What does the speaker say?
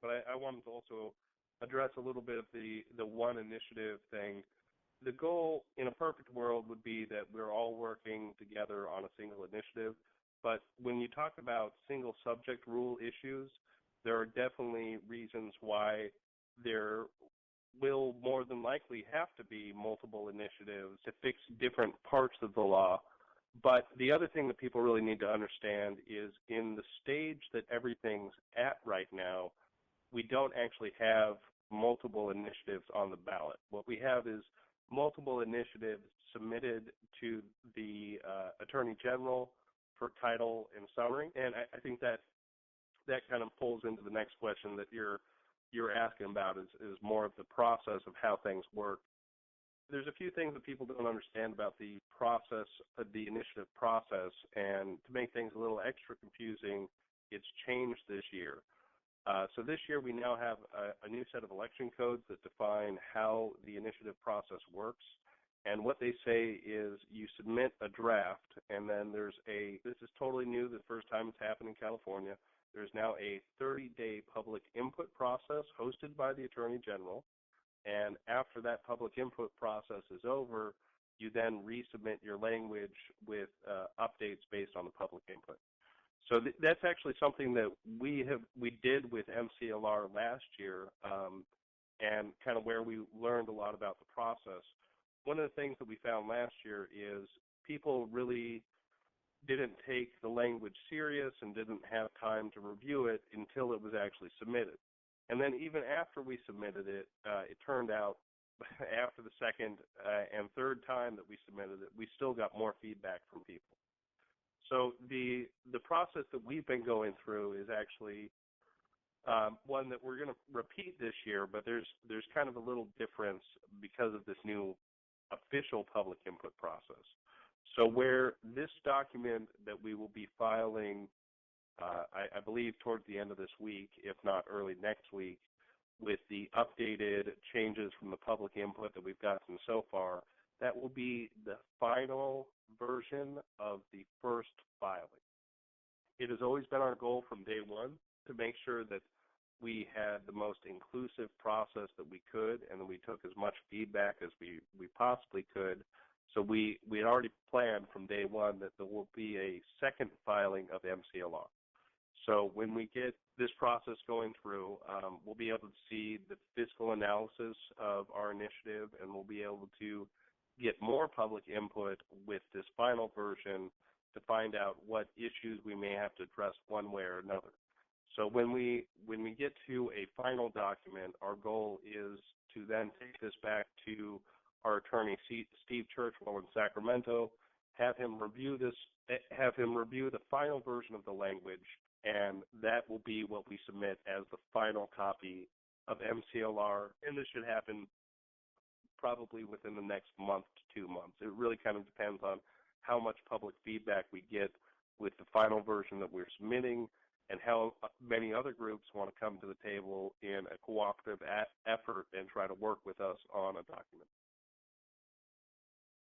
but I wanted to also address a little bit of the one initiative thing. The goal in a perfect world would be that we're all working together on a single initiative, but when you talk about single subject rule issues, there are definitely reasons why there will more than likely have to be multiple initiatives to fix different parts of the law. But the other thing that people really need to understand is in the stage that everything's at right now, we don't actually have multiple initiatives on the ballot. What we have is multiple initiatives submitted to the Attorney General for title and summary, and I think that kind of pulls into the next question that you're asking about is more of the process of how things work. There's a few things that people don't understand about the process, the initiative process, and to make things a little extra confusing, it's changed this year. So this year we now have a new set of election codes that define how the initiative process works. And what they say is you submit a draft, and then this is totally new, the first time it's happened in California, there's now a 30-day public input process hosted by the Attorney General. And after that public input process is over, you then resubmit your language with updates based on the public input. So that's actually something that we did with MCLR last year, and kind of where we learned a lot about the process. One of the things that we found last year is people really didn't take the language serious and didn't have time to review it until it was actually submitted. And then even after we submitted it, it turned out after the second and third time that we submitted it, we still got more feedback from people. So the process that we've been going through is actually one that we're going to repeat this year, but there's kind of a little difference because of this new official public input process. So where this document that we will be filing, I believe towards the end of this week, if not early next week, with the updated changes from the public input that we've gotten so far, that will be the final version of the first filing. It has always been our goal from day one to make sure that we had the most inclusive process that we could, and that we took as much feedback as we possibly could. So we had already planned from day one that there will be a second filing of MCLR. So when we get this process going through, we'll be able to see the fiscal analysis of our initiative, and we'll be able to get more public input with this final version to find out what issues we may have to address one way or another. So when we get to a final document, our goal is to then take this back to our attorney, Steve Churchwell in Sacramento, have him review the final version of the language, and that will be what we submit as the final copy of MCLR, and this should happen probably within the next month to 2 months. It really kind of depends on how much public feedback we get with the final version that we're submitting and how many other groups want to come to the table in a cooperative effort and try to work with us on a document.